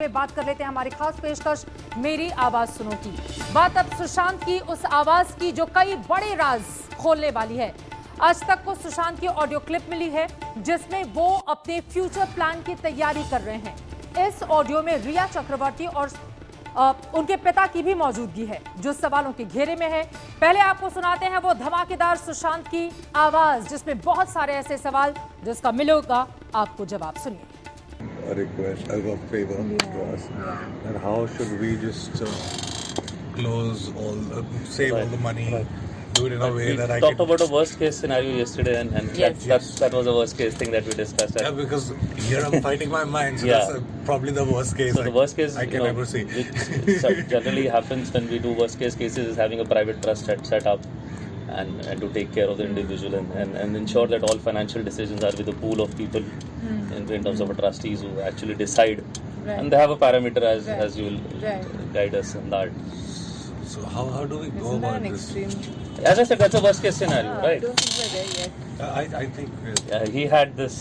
पे बात कर लेते हैं हमारी खास पेशकश मेरी आवाज सुनो की। बात अब सुशांत की उस आवाज की जो कई बड़े राज खोलने वाली है। आज तक को सुशांत की ऑडियो क्लिप मिली है जिसमें वो अपने फ्यूचर प्लान की तैयारी कर रहे हैं। इस ऑडियो में रिया चक्रवर्ती और उनके पिता की भी मौजूदगी है जो सवालों के घेरे में है। पहले आपको सुनाते हैं वो धमाकेदार सुशांत की आवाज जिसमें बहुत सारे ऐसे सवाल जिसका मिलेगा आपको जवाब। सुनिए। A request, a favor to us, and how should we just close save all the money, do it in a way we that I talked can. about a worst case scenario yesterday, and Yes. that was a worst case thing that we discussed. Yeah, because here I'm fighting my mind, so Yeah. that's probably the worst case. So the worst case I can ever see. which generally happens when we do worst case cases is having a private trust set up and to take care of the individual and ensure that all financial decisions are with a pool of people in terms of a trustees who actually decide, and they have a parameter as you will guide us in that. So how do we go about this? As I said, that's a worst case scenario, right? Don't think we're there yet. I think He had this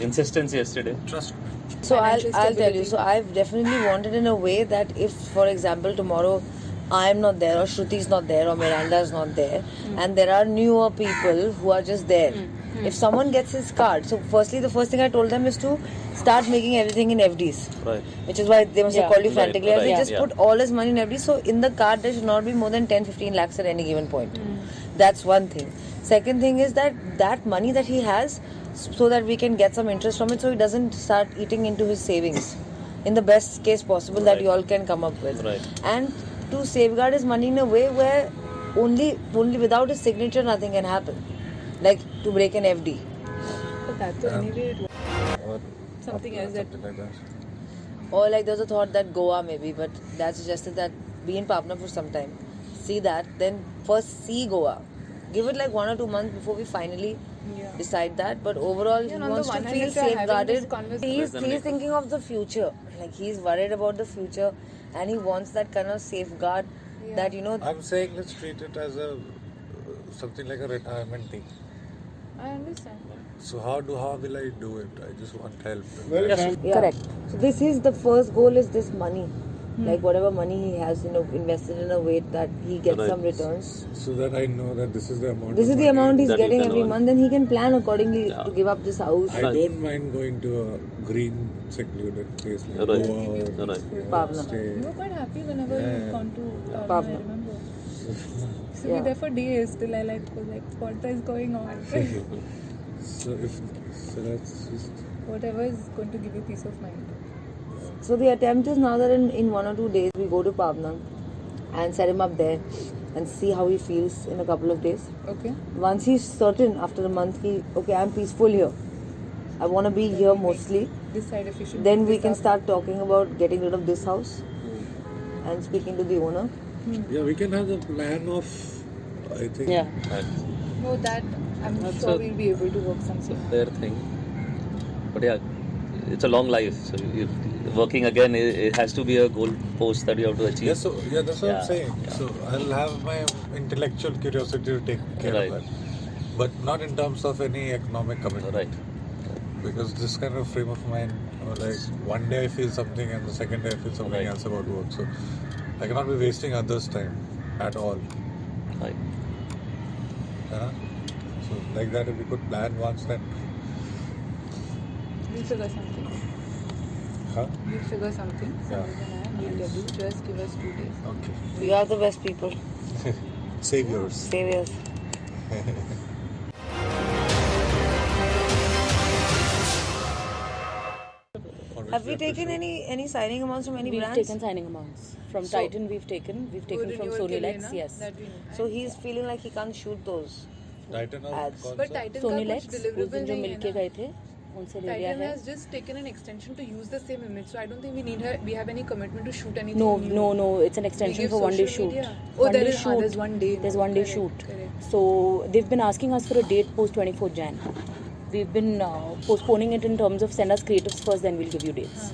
insistence yesterday. trust me. So Financial I'll tell you. stability. So I've definitely wanted in a way that if, for example, tomorrow I'm not there or Shruti's not there or Miranda's not there and there are newer people who are just there. If someone gets his card, so firstly the first thing I told them is to start making everything in FDs. Right. Which is why they must have called you Right, frantically. I right, said, just yeah. put all his money in FD. So in the card there should not be more than 10-15 lakhs at any given point. That's one thing. Second thing is that money that he has, so that we can get some interest from it, so he doesn't start eating into his savings. In the best case possible that Right. you all can come up with. Right. And to safeguard his money in a way where only without his signature nothing can happen. Like to break an FD. But that anyway, Or something else that something like that. Or like there's a thought that Goa maybe, but that suggested that be in Papna for some time. See that, then first see Goa. Give it like 1 or 2 months before we finally decide that. But overall, he on the wants to one hand, feel if you're having safeguarded. this conversation- He's thinking of the future. Like he's worried about the future, and he wants that kind of safeguard that I'm saying let's treat it as a something like a retirement thing. I understand. So how will I do it? I just want help. Yeah. Correct. So this is the first goal is this money. Like whatever money he has, invested in a way that he gets Right. some returns. So that I know that this is the amount. This of is the money. amount he's that you getting can every earn. month, then he can plan accordingly to give up this house. I don't mind going to a green secluded place like Right. Goa or Right. Pavna. stay. You were quite happy whenever you've gone to Pavna, I Pavna. remember. So Yeah. we there for days till I was like, what is going on? So that's just Whatever is going to give you peace of mind. So the attempt is now that in 1 or 2 days we go to Pavna and set him up there and see how he feels in a couple of days. Okay. Once he's certain after a month, I'm peaceful here. I want to be here mostly. Decide if you should. Then pick we this can up. start talking about getting rid of this house and speaking to the owner. yeah. We can have the plan of. I think. Right. No, that I'm That's sure a- we'll be able to work something. Their thing. But yeah, it's a long life. So if working again, it has to be a goal post that you have to achieve. That's what Yeah, I'm saying. yeah. So I'll have my intellectual curiosity to take care Right. of that, but not in terms of any economic commitment. Right. Because this kind of frame of mind, like one day I feel something and the second day I feel something Right. else about work. So I cannot be wasting others' time at all. Right. So like that, if we could plan once, then We'll figure something. We'll figure something. Yeah. We'll tell you. Just give us 2 days. okay. You are the best people. Saviors. Saviors. Have we taken any signing amounts from any We've brands? taken signing amounts from Titan. We've taken from renewal Sony ke liye Lex. na? Yes, That we know. So he's feeling like he can't shoot those. Titan or Ads. Concept? But Titan Sony का Lex. कुछ उस deliverable दिन जो नहीं है मिलके ना. गए थे उनसे ले लिया Titan है. has just taken an extension to use the same image, so I don't think we have any commitment to shoot anything. No, new. no. It's an extension give for 1 day social shoot. media. Oh, One there day is- shoot. there's 1 day. There's 1 day Correct, shoot. correct. So they've been asking us for a date post 24th Jan. We've been postponing it in terms of send us creatives first, then we'll give you dates.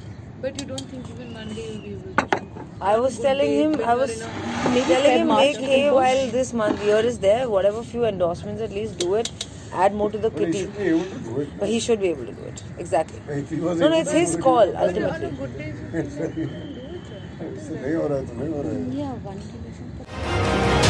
But you don't think even 1 day will be able to shoot? I was Good telling day, him, when I you're was in a- telling him March make we hay can push. while this month year is there, whatever few endorsements at least do it. add more to the But he kitty. should be able to do it. But he should be able to do it. Exactly. If he was No, able it's to his do it, call On ultimately. a good day, नहीं हो रहा है तो नहीं हो रहा है. Yeah, one relation.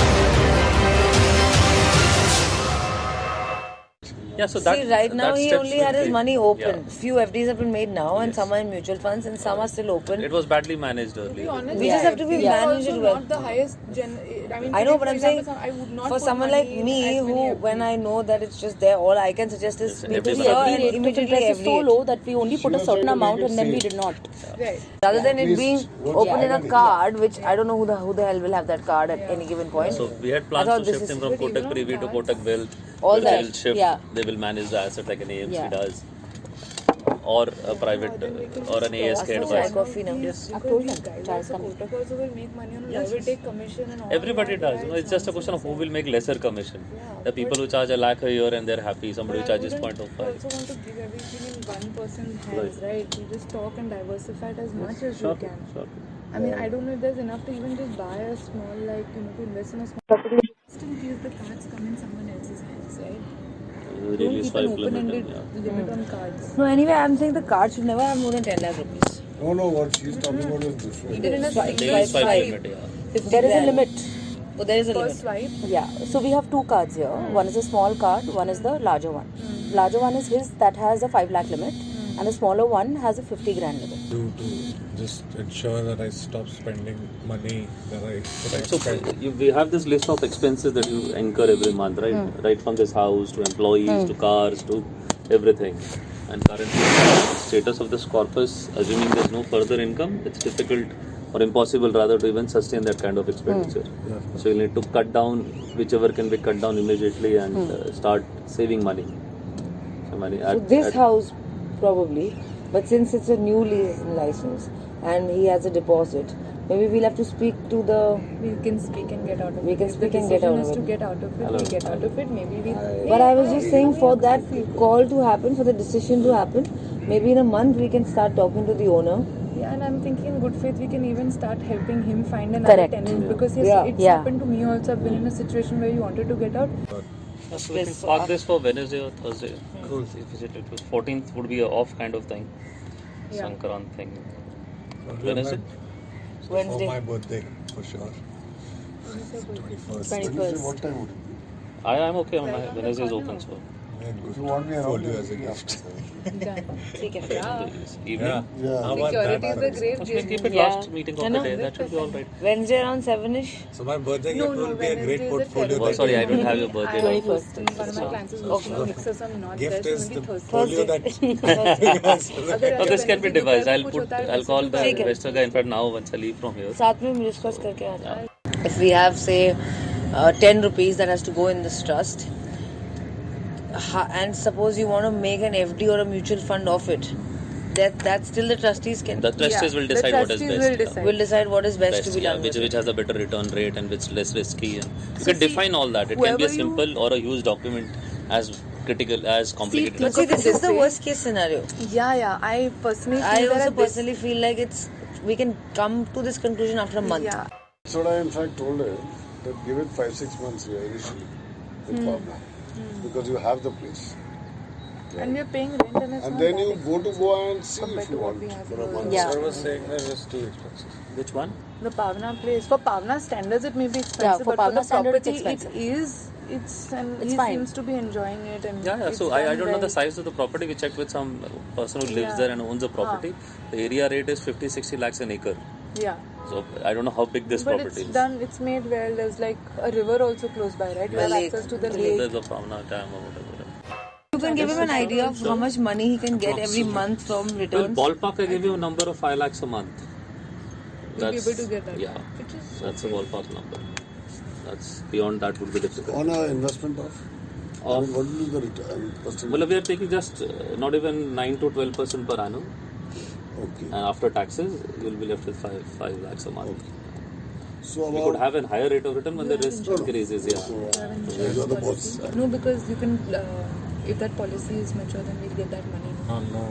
Yeah, so that See, right now that he steps only will had his take- money open. Yeah. Few FDs have been made now, and Yes. some are in mutual funds, and some are still open. It was badly managed to be earlier. honest, We just have to be we are managed also well. not the highest I mean, I know, today, but for I'm saying example, I would not for put someone money like in me, as who many when FDs. I know that it's just there, all I can suggest is Yes, people everybody. here The and rate of immediately interest is so FD it. low that we only put a was certain trying to amount make and it then we safe. did not. Right. Rather than At it least being what open in a happened- card, which I don't know who the hell will have that card at any given point. So we had I plans thought to this shift is him from But even Kotak on Privy to cards- Kotak Wealth. All Where that, They will shift. yeah. They will manage the asset like an AMC Yeah. does, or a private or an ASK Ask for advisor. chai coffee now. Yes. I've told These them. guys Chai also, coming. Kotak also will make money on a Yes, level, yes. take commission and all Everybody that. does. You know, it's just a question of who will make lesser commission. The people who charge a lakh a year and they're happy. Somebody who But I charges wouldn't 0.05. also want to give everything in one person's hands, right? You just talk and diversify it as much as Sure, you can. sure. I mean, I don't know if there's enough to even just buy a small, like, to invest in a small property. Just in case the cards come in someone else's hands, right? Don't Really keep swipe an limit. open-ended Yeah. limit on cards. No, anyway, I'm saying the card should never have more than 10 lakh rupees. No, what she's talking about is different. Even in a Swipe, single Swipe swipe. limit, yeah. There is a limit. Oh, there is a first limit. swipe, Yeah, so we have two cards here. One is a small card, one is the larger one. Larger one is his that has a 5 lakh limit, and the smaller one has a 50 grand limit. To just ensure that I stop spending money that I So spend. we have this list of expenses that you incur every month, right? Right from this house to employees to cars to everything. And currently, status of this corpus, assuming there's no further income, it's difficult or impossible rather to even sustain that kind of expenditure. So you need to cut down whichever can be cut down immediately and start saving money. So money. So this house, probably, but since it's a new license and he has a deposit, maybe we'll have to speak to the. we can speak and get out of it. We can If speak the and get decision out of is to it. get out of it, we get out of it. Maybe we. But I was just saying, for that call to happen, for the decision to happen, maybe in a month we can start talking to the owner. Yeah, and I'm thinking in good faith we can even start helping him find another Correct. tenant because yes, Yeah. it's Yeah. happened to me also. I've been in a situation where you wanted to get out. So we can park this for Wednesday or Thursday. Cool. 14th would be a off kind of thing. Yeah. Sankrant thing. Wednesday? Wednesday? Wednesday. For my birthday, for sure. 21st. Wednesday, what time would it be? I am okay on my Wednesday is open, so If you want me around, Fold you then as a yeah. gift. ठीक है. evening. Yeah. Yeah. How about Security is a that? great So we gift. keep it Yeah. last meeting of the day. That should be all right. Wednesday around 7ish. So my birthday No, gift no, will be a Wednesday great is a portfolio. terrible Oh, that sorry, I you- don't have your birthday. I now. 21st. One of my plans is hosting a mixer, so I'm not there. Gift So is maybe the Thursday. portfolio that अगर No, this can be Wednesday devised. दोपहर I'll को put. कुछ होता है, I'll call the ठीक है. investor guy. In fact, now once I leave from here. साथ में डिस्कस करके आ जाए. If we have say 10 rupees that has to go in this trust, and suppose you want to make an FD or a mutual fund of it, that still the trustees can The trustees will the decide what is trustees best. will yeah. decide. will decide what is best, to Best, be yeah, done. which with it. has a better return rate and which less risky. And you So can see, define all that. It can be a whoever you- simple or a huge document, as critical as complicated. But as see, this is the This way. worst case scenario. Yeah. I personally feel I that also at this- personally feel like we can come to this conclusion after a month. Yeah. That's what I in fact told her, that give it 5-6 months here initially with Pavna. Because you have the place. And we're paying rent and it's And not then that you expensive. go to Goa and see compared if you to what want we have for a here. month. Yeah. Sir was saying that it's too expensive. Which one? The Pavna place, for Pavna standards, it may be expensive, Yeah, for but Pavna for the standards, it's property, expensive. it's and It's he fine. seems to be enjoying it. And Yeah. it's So I done don't know the well. size of the property. We checked with some person who lives Yeah. there and owns the property. The area rate is 50-60 lakhs an acre. Yeah. So I don't know how big this But property it's is. done, it's made well. There's like a river also close by, right? You The have lake. access to the The lake. There's a Pavna Dam or whatever. You can give him an idea of how much money he can get every month from Well, returns. ballpark, I give you a number of 5 lakhs a month. You'll be able to get that. Yeah, Which is that's a ballpark number. That's beyond that would be difficult. On our investment of? I mean, what will be the return? percentage? Well, we are taking just not even 9 to 12% per annum, Okay. and after taxes, you'll be left with 5 lakhs a month. So We could about have a higher rate of return when the risk increases. Yeah. you are the boss. no, because you can. If that policy is mature, then we'll get that money. Oh no.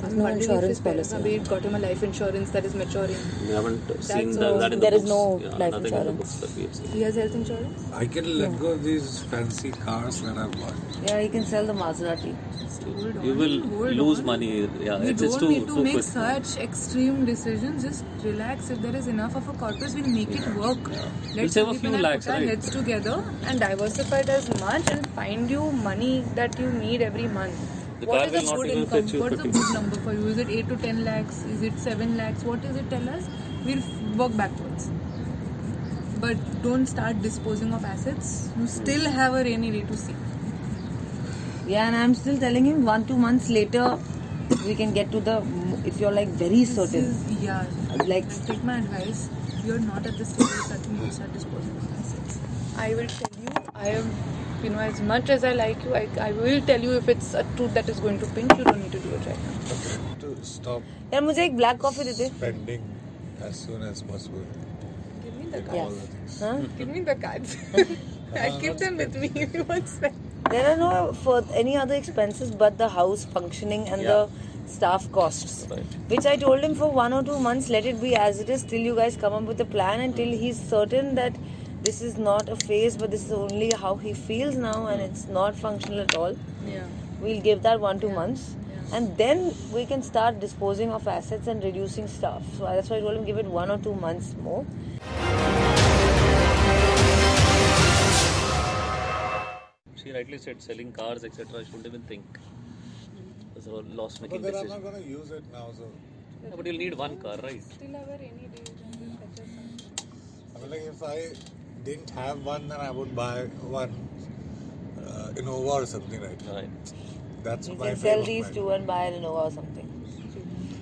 There's no insurance policy. We got him a life insurance that is maturing. We haven't seen all. that in There the is books. no life nothing in the insurance. books that we have seen. He has health insurance. I can let go of these fancy cars that I've bought. Yeah, you can sell the Maserati. You will lose money. Yeah, We it's don't too need to too make quick. such extreme decisions. Just relax. If there is enough of a corpus, we'll make it work. Let's save a sleep few and lakhs, put our right? heads together and diversify it as much and find you money that you need every month. The What car is will a not good even income? fetch you What is a 50. good number for you? Is it 8 to 10 lakhs? Is it 7 lakhs? What is it? Tell us. We'll work backwards. But don't start disposing of assets. You still have a rainy day to see. Yeah, and I'm still telling him 1-2 months later we can get to the, if you're like very certain. Like, Take my advice. You're not at the stage that you need to start disposing of assets. I will tell you, I am, as much as I like you, I will tell you if it's a tooth that is going to pinch, you don't need to do it right now. To stop यार मुझे एक black coffee देते. spending as soon as possible. Give me the All cards. the things. Huh? Give me the cards. I'll keep them with me if you want spend. There are no for any other expenses but the house functioning and the staff costs. Right. Which I told him for 1 or 2 months, let it be as it is till you guys come up with a plan, until he's certain that this is not a phase but this is only how he feels now and it's not functional at all. Yeah. We'll give that 1-2 months. And then we can start disposing of assets and reducing stuff. So that's why I told him give it 1 or 2 months more. She rightly said selling cars, etc. I shouldn't even think. It's a loss-making But then I'm decision. not going to use it now, so Yeah, but you'll need one car, right? Still have a rainy day. Then fetch us some. I mean, like if I didn't have one, then I would buy one Innova or something, right? Right. That's You my can sell frame of these mind. two and buy an Innova or something.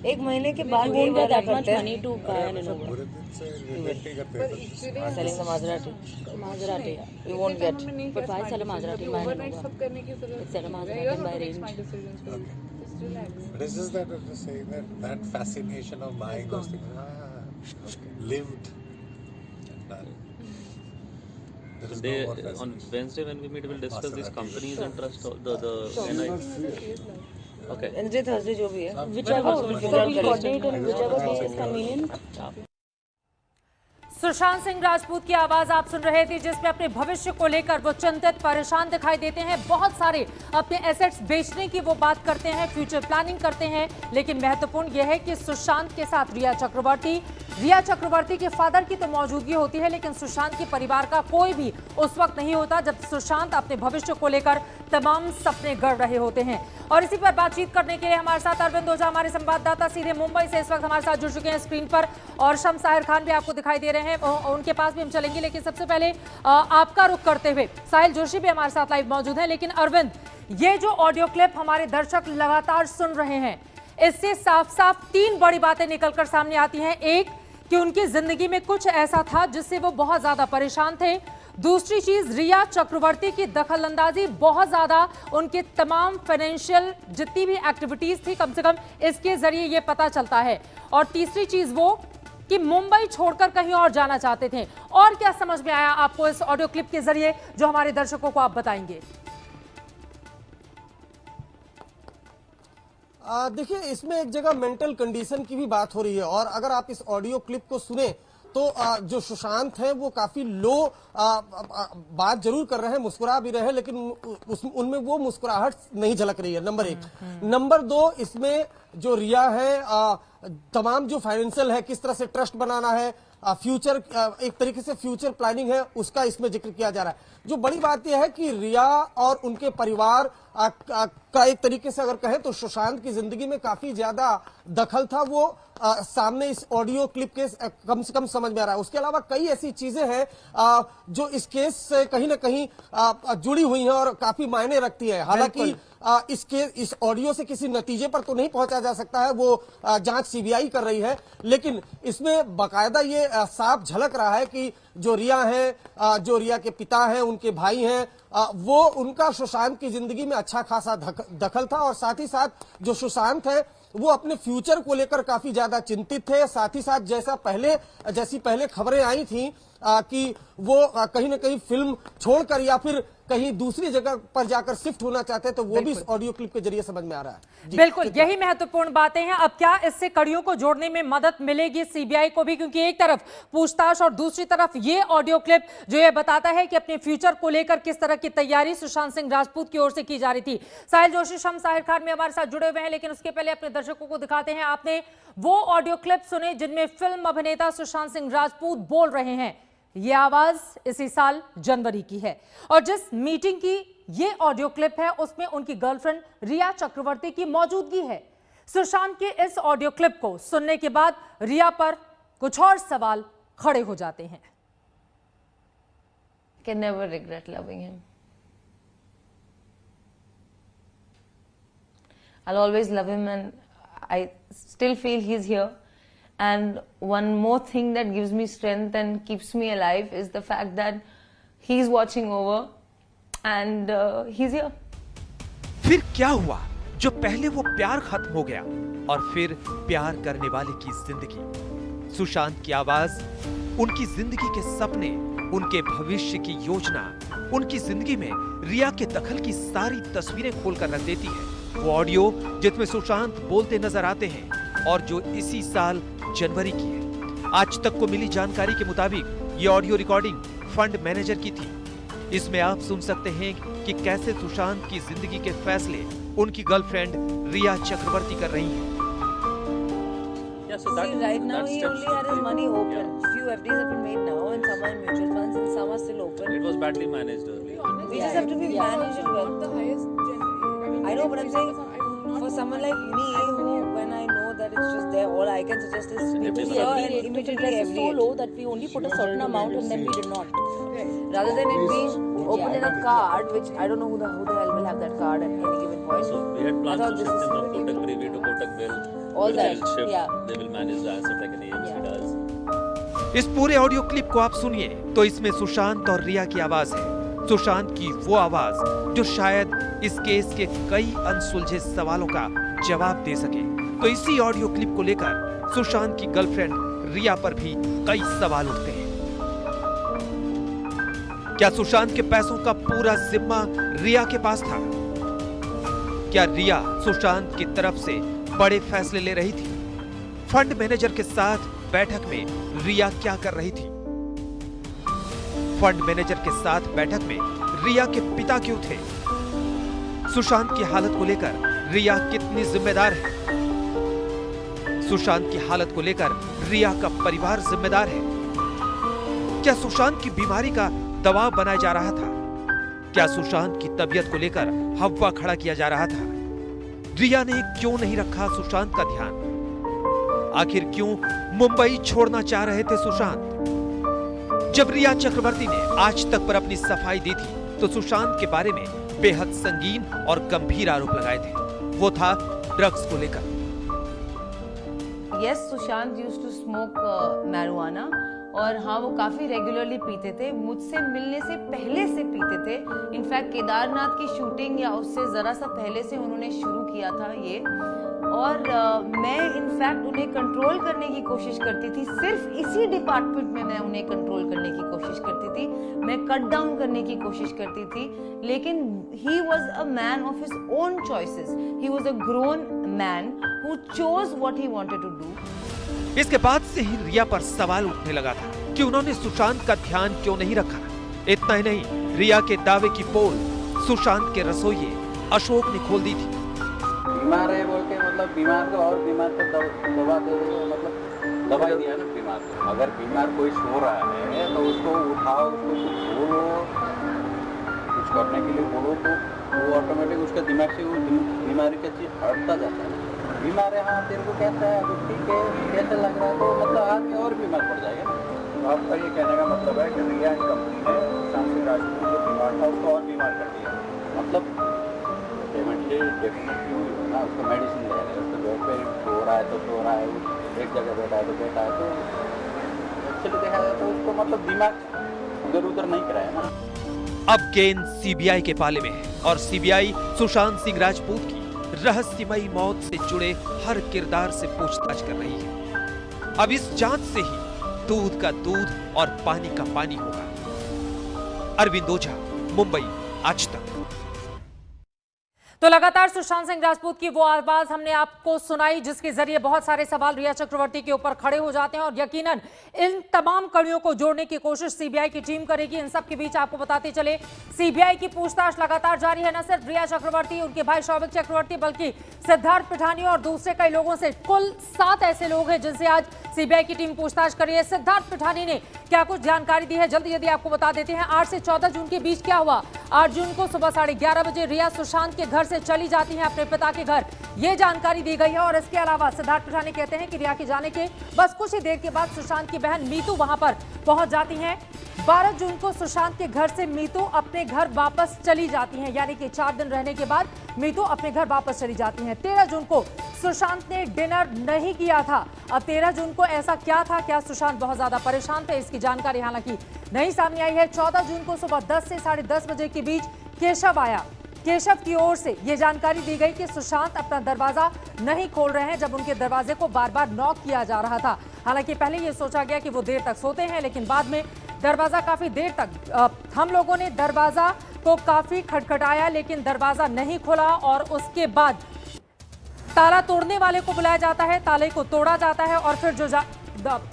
एक महीने के बाद You यही won't get वाला that much करते हैं. money to buy an Innova. पूरे दिन से regret ही करते हैं। Selling the Maserati. Maserati. You won't get. But why sell a Maserati? Buy an Overnight Innova. सब करने की जरूरत It's a नहीं है. Maserati You're by not range. my decisions for you. Just relax. But it's just that I'm just saying that fascination of buying those things. Lived and done. There is no more On fascination. Wednesday when we meet, we'll discuss these Maserati. companies and trust the NI. Okay. Wednesday, Thursday जो भी है. Whichever, so we'll coordinate in whichever day is Yeah. convenient. Sushant Singh Rajput की आवाज आप सुन रहे थे, जिसमें अपने भविष्य को लेकर वो चिंतित परेशान दिखाई देते हैं। बहुत सारे अपने एसेट्स बेचने की वो बात करते हैं, फ्यूचर प्लानिंग करते हैं। लेकिन महत्वपूर्ण यह है कि सुशांत के साथ रिया चक्रवर्ती के फादर की तो मौजूदगी होती है, लेकिन सुशांत के परिवार का कोई भी उस वक्त नहीं होता जब सुशांत अपने भविष्य को लेकर तमाम सपने गढ़ रहे होते हैं। और इसी पर बातचीत करने के लिए हमारे साथ अरविंद ओझा, हमारे संवाददाता सीधे मुंबई से इस वक्त हमारे साथ जुड़ चुके हैं स्क्रीन पर, और शम्स साहिर खान भी आपको दिखाई दे रहे हैं, उनके पास भी हम चलेंगे। लेकिन सबसे पहले आपका रुख करते हुए साहिल जोशी भी हमारे साथ लाइव मौजूद हैं। लेकिन अरविंद, ये जो ऑडियो क्लिप हमारे दर्शक लगातार सुन रहे हैं, इससे साफ साफ 3 बड़ी बातें निकलकर सामने आती हैं। एक, कि उनकी जिंदगी में कुछ ऐसा था जिससे वो बहुत ज्यादा परेशान थे। दूसरी चीज, रिया चक्रवर्ती की दखलंदाजी बहुत ज्यादा उनके तमाम फाइनेंशियल जितनी भी एक्टिविटीज थी, कम से कम इसके जरिए ये पता चलता है। और तीसरी चीज वो कि मुंबई छोड़कर कहीं और जाना चाहते थे। और क्या समझ में आया आपको इस ऑडियो क्लिप के जरिए जो हमारे दर्शकों को आप बताएंगे? देखिए, इसमें एक जगह मेंटल कंडीशन की भी बात हो रही है, और अगर आप इस ऑडियो क्लिप को सुने तो जो सुशांत है वो काफी लो बात जरूर कर रहे हैं, मुस्कुरा भी रहे हैं, लेकिन उनमें वो मुस्कुराहट नहीं झलक रही है, नंबर 1। नंबर 2, इसमें जो रिया है, तमाम जो फाइनेंशियल है, किस तरह से ट्रस्ट बनाना है, फ्यूचर एक तरीके से फ्यूचर प्लानिंग है, उसका इसमें जिक्र किया जा रहा है। जो बड़ी बात यह है कि रिया और उनके परिवार का एक तरीके से अगर कहें तो सुशांत की जिंदगी में काफी ज्यादा दखल था, वो सामने इस ऑडियो क्लिप के कम से कम समझ में आ रहा है। उसके अलावा कई ऐसी चीजें हैं जो इस केस से कहीं ना कहीं जुड़ी हुई हैं और काफी मायने रखती है। हालांकि इस ऑडियो से किसी नतीजे पर तो नहीं पहुंचा जा सकता है, वो जांच सीबीआई कर रही है, लेकिन इसमें बाकायदा ये साफ झलक रहा है कि जो रिया है, जो रिया के पिता हैं, उनके भाई हैं, वो उनका सुशांत की जिंदगी में अच्छा खासा दखल था, और साथ ही साथ जो सुशांत है वो अपने फ्यूचर को लेकर काफी ज्यादा चिंतित थे। साथ ही साथ जैसी पहले खबरें आई थी कि वो कहीं ना कहीं फिल्म छोड़कर या फिर कहीं दूसरी जगह पर जाकर शिफ्ट होना चाहते हैं, तो वो भी इस ऑडियो क्लिप के जरिए समझ में आ रहा है। बिल्कुल, यही महत्वपूर्ण बातें हैं। अब क्या इससे कड़ियों को जोड़ने में मदद मिलेगी सीबीआई को भी, क्योंकि एक तरफ पूछताछ और दूसरी तरफ ये ऑडियो क्लिप जो ये बताता है कि अपने फ्यूचर को लेकर किस तरह की तैयारी सुशांत सिंह राजपूत की ओर से की जा रही थी। साहिल जोशी हम साहिल खान में हमारे साथ जुड़े हुए हैं, लेकिन उसके पहले अपने दर्शकों को दिखाते हैं। आपने वो ऑडियो क्लिप सुने जिनमें फिल्म अभिनेता सुशांत सिंह राजपूत बोल रहे हैं। ये आवाज इसी साल जनवरी की है और जिस मीटिंग की ये ऑडियो क्लिप है उसमें उनकी गर्लफ्रेंड रिया चक्रवर्ती की मौजूदगी है। सुशांत के इस ऑडियो क्लिप को सुनने के बाद रिया पर कुछ और सवाल खड़े हो जाते हैं। Can never regret loving him. I'll always love him and I still feel he's here. And one more thing that gives me strength and keeps me alive is the fact that he's watching over and he's here. फिर क्या हुआ जो पहले वो प्यार खत्म हो गया और फिर प्यार करने वाले की जिंदगी? सुशांत की आवाज उनकी जिंदगी के सपने, उनके भविष्य की योजना, उनकी जिंदगी में रिया के दखल की सारी तस्वीरें खोलकर रख देती है। वो ऑडियो जिसमें सुशांत बोलते नजर आते हैं और जो इसी साल जनवरी की है। आज तक को मिली जानकारी के मुताबिक ये ऑडियो रिकॉर्डिंग फंड मैनेजर की थी। इसमें आप सुन सकते हैं कि कैसे सुशांत की जिंदगी के फैसले उनकी गर्लफ्रेंड रिया चक्रवर्ती कर रही हैं। So See, right now he only had his money open. Few FDs have been made now and some are in mutual funds and some are still open. It was badly managed earlier. We just have to be managed well. The highest generally. I know, but I'm saying for someone like me, who when I know that it's just there, all I can suggest is people FD here rate. and The immediately interest is so FD. low that we only put a certain amount and then we did not. Rather than it being opened in a card, which I don't know who the hell will have that card at any given point. So we had I plans thought to this shift is them from really Kotak good. Privy to Kotak Bill. All But that, they'll shift, yeah. They will manage the asset like an AMC does. इस पूरे audio clip को आप सुनिए तो इसमें सुशांत और रिया की आवाज है। सुशांत की वो आवाज जो शायद इस केस के कई अनसुलझे सवालों का जवाब दे सके। तो इसी ऑडियो क्लिप को लेकर सुशांत की गर्लफ्रेंड रिया पर भी कई सवाल उठते हैं। क्या सुशांत के पैसों का पूरा जिम्मा रिया के पास था? क्या रिया सुशांत की तरफ से बड़े फैसले ले रही थी? फंड मैनेजर के साथ बैठक में रिया क्या कर रही थी? फंड मैनेजर के साथ बैठक में रिया के पिता क्यों थे? सुशांत की हालत को लेकर रिया कितनी जिम्मेदार है? सुशांत की हालत को लेकर रिया का परिवार जिम्मेदार है? क्या सुशांत की बीमारी का दबाव बनाया जा रहा था? क्या सुशांत की तबीयत को लेकर हवा खड़ा किया जा रहा था? रिया ने क्यों नहीं रखा सुशांत का ध्यान? आखिर क्यों मुंबई छोड़ना चाह रहे थे सुशांत? जब रिया चक्रवर्ती ने आज तक पर अपनी सफाई दी थी तो सुशांत के बारे में बेहद संगीन और गंभीर आरोप लगाए थे। वो था ड्रग्स को लेकर। Yes, Sushant used to smoke marijuana और हाँ वो काफी रेगुलरली पीते थे। मुझसे मिलने से पहले से पीते थे। इनफैक्ट केदारनाथ की शूटिंग या उससे जरा सा पहले से उन्होंने शुरू किया था ये। और मैं इनफैक्ट उन्हें कंट्रोल करने की कोशिश करती थी। सिर्फ इसी डिपार्टमेंट में मैं उन्हें कंट्रोल करने की कोशिश करती थी। मैं कट डाउन करने की कोशिश करती थी। लेकिन he was a man of his own choices. He was a grown man who chose what he wanted to do. इसके बाद से ही रिया पर सवाल उठने लगा था कि उन्होंने सुशांत का ध्यान क्यों नहीं रखा। इतना ही नहीं, रिया के दावे की पोल सुशांत के रसोइये अशोक ने खोल दी थी। बीमार है बोल के मतलब बीमार को और बीमार को दवा दे दो, मतलब दवाई दिया ना बीमार को। अगर बीमार कोई सो रहा है तो उसको उठाओ, उसको कुछ बोलो, कुछ करने के लिए बोलो तो वो ऑटोमेटिक उसका दिमाग से वो बीमारी का चीज हटता जाता है। बीमार है, हाँ तेरे को कहता है अभी ठीक है, कैसे लग रहा है, तो मतलब आदमी और बीमार पड़ जाएगा ना। तो आपका ये कहने का मतलब है कि रिया कंपनी ने सुशांत सिंह राजपूत जो बीमार था उसको और बीमार कर दिया। मतलब पेमेंट डेफिनेटली हुई ना, उसको मेडिसिन ले रहे हैं, उसको बेड पे सो रहा है तो सो रहा है, एक जगह बैठा है तो बैठा है, तो एक्चुअली देखा जाए तो उसको मतलब दिमाग उधर उधर नहीं कराया ना। अब गेंद सीबीआई के पाले में है और सीबीआई सुशांत सिंह राजपूत की रहस्यमयी मौत से जुड़े हर किरदार से पूछताछ कर रही है। अब इस जांच से ही दूध का दूध और पानी का पानी होगा। अरविंद ओझा, मुंबई, आज तक। तो लगातार सुशांत सिंह राजपूत की वो आवाज हमने आपको सुनाई जिसके जरिए बहुत सारे सवाल रिया चक्रवर्ती के ऊपर खड़े हो जाते हैं और यकीनन इन तमाम कड़ियों को जोड़ने की कोशिश सीबीआई की टीम करेगी। इन सब के बीच आपको बताते चले, सीबीआई की पूछताछ लगातार जारी है। न सिर्फ रिया चक्रवर्ती, उनके भाई शौविक चक्रवर्ती, बल्कि सिद्धार्थ पिठानी और दूसरे कई लोगों से, कुल 7 ऐसे लोग हैं जिनसे आज सीबीआई की टीम पूछताछ कर रही है। सिद्धार्थ पिठानी ने क्या कुछ जानकारी दी है, जल्दी जल्दी आपको बता देते हैं। 8 से 14 जून के बीच क्या हुआ? 8 जून को सुबह 11:30 बजे रिया सुशांत के घर से चली जाती हैं अपने पिता के घर, ये जानकारी दी गई है। और इसके अलावा सिद्धार्थ पिठानी कहते हैं कि रिया के जाने के बस कुछ ही देर के बाद सुशांत की बहन मीतू वहां पर पहुंच जाती हैं। 12 जून को सुशांत के घर से मीतू अपने घर वापस चली जाती हैं, यानी कि 4 दिन रहने के बाद मीतू अपने घर वापस चली जाती हैं। 13 जून को सुशांत ने डिनर नहीं किया था। अब 13 जून को ऐसा क्या था, क्या सुशांत बहुत ज्यादा परेशान थे, इसकी जानकारी हालांकि नहीं सामने आई है। 14 जून को सुबह 10 से 10:30 बजे के बीच केशव आया। केशव की ओर से यह जानकारी दी गई कि सुशांत अपना दरवाजा नहीं खोल रहे हैं, जब उनके दरवाजे को बार बार नॉक किया जा रहा था। हालांकि पहले यह सोचा गया कि वो देर तक सोते हैं, लेकिन बाद में दरवाजा काफी देर तक हम लोगों ने दरवाजा को काफी खटखटाया, लेकिन दरवाजा नहीं खुला और उसके बाद ताला तोड़ने वाले को बुलाया जाता है, ताले को तोड़ा जाता है और फिर जो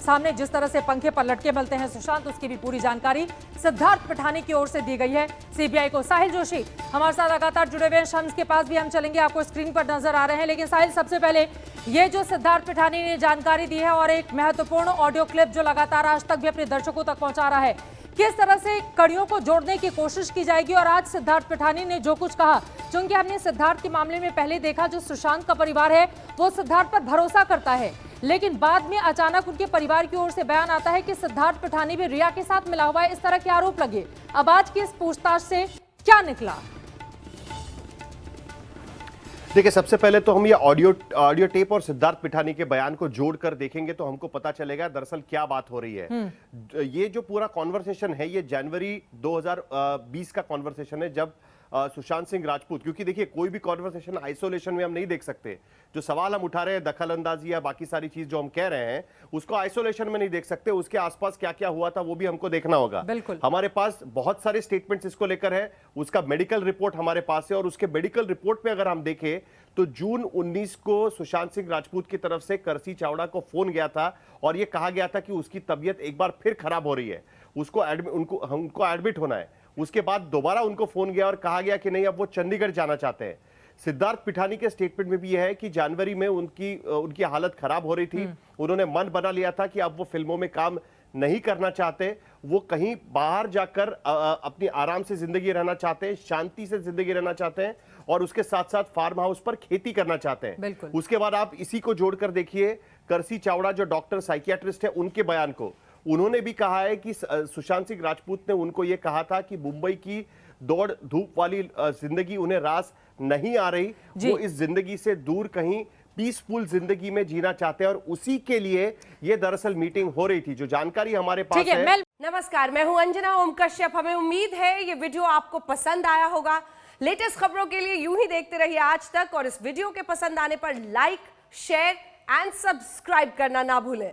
सामने जिस तरह से पंखे पर लटके मिलते हैं सुशांत, उसकी भी पूरी जानकारी सिद्धार्थ पिठानी की ओर से दी गई है सीबीआई को। साहिल जोशी हमारे साथ लगातार जुड़े हुए हैं, शम्स के पास भी हम चलेंगे, आपको स्क्रीन पर नजर आ रहे हैं। लेकिन साहिल, सबसे पहले ये जो सिद्धार्थ पिठानी ने जानकारी दी है और एक महत्वपूर्ण ऑडियो क्लिप जो लगातार आज तक भी अपने दर्शकों तक पहुंचा रहा है, किस तरह से कड़ियों को जोड़ने की कोशिश की जाएगी? और आज सिद्धार्थ पिठानी ने जो कुछ कहा, क्योंकि हमने सिद्धार्थ के मामले में पहले देखा, जो सुशांत का परिवार है वो सिद्धार्थ पर भरोसा करता है, लेकिन बाद में अचानक उनके परिवार की ओर से बयान आता है कि सिद्धार्थ पिठानी भी रिया के साथ मिला हुआ है, इस तरह के आरोप लगे। अब आज की इस पूछताछ से क्या निकला? देखिए, सबसे पहले तो हम ये ऑडियो टेप और सिद्धार्थ पिठानी के बयान को जोड़कर देखेंगे तो हमको पता चलेगा दरअसल क्या बात हो रही है। ये जो पूरा कॉन्वर्सेशन है, ये जनवरी 2020 का कॉन्वर्सेशन है, जब सुशांत सिंह राजपूत, क्योंकि देखिए कोई भी कॉन्वर्सेशन आइसोलेशन में हम नहीं देख सकते। जो सवाल हम उठा रहे हैं, दखल अंदाजी या बाकी सारी चीज जो हम कह रहे हैं, उसको आइसोलेशन में नहीं देख सकते। उसके आसपास क्या क्या हुआ था वो भी हमको देखना होगा। हमारे पास बहुत सारे स्टेटमेंट्स इसको लेकर है, उसका मेडिकल रिपोर्ट हमारे पास है और उसके मेडिकल रिपोर्ट में अगर हम देखें तो जून 19 को सुशांत सिंह राजपूत की तरफ से करसी चावड़ा को फोन गया था और यह कहा गया था कि उसकी तबीयत एक बार फिर खराब हो रही है, उनको एडमिट होना है। उसके बाद दोबारा उनको फोन गया और कहा गया कि नहीं, अब वो चंडीगढ़ जाना चाहते हैं। सिद्धार्थ पिठानी के स्टेटमेंट में भी यह है कि जनवरी में उनकी हालत खराब हो रही थी, उन्होंने मन बना लिया था कि अब वो फिल्मों में काम नहीं करना चाहते, वो कहीं बाहर जाकर अपनी आराम से जिंदगी रहना चाहते हैं, शांति से जिंदगी रहना चाहते हैं और उसके साथ साथ फार्म हाउस पर खेती करना चाहते हैं। उसके बाद आप इसी को जोड़कर देखिए, करसी चावड़ा जो डॉक्टर साइकियाट्रिस्ट है, उनके बयान को उन्होंने भी कहा है कि सुशांत सिंह राजपूत ने उनको यह कहा था कि मुंबई की दौड़ धूप वाली जिंदगी उन्हें रास नहीं आ रही, वो इस जिंदगी से दूर कहीं पीसफुल जिंदगी में जीना चाहते हैं और उसी के लिए ये दरअसल मीटिंग हो रही थी। जो जानकारी हमारे पास है। नमस्कार, मैं हूं अंजना ओम कश्यप। हमें उम्मीद है ये वीडियो आपको पसंद आया होगा। लेटेस्ट खबरों के लिए यूं ही देखते रहिए आज तक और इस वीडियो के पसंद आने पर लाइक, शेयर एंड सब्सक्राइब करना ना भूलें।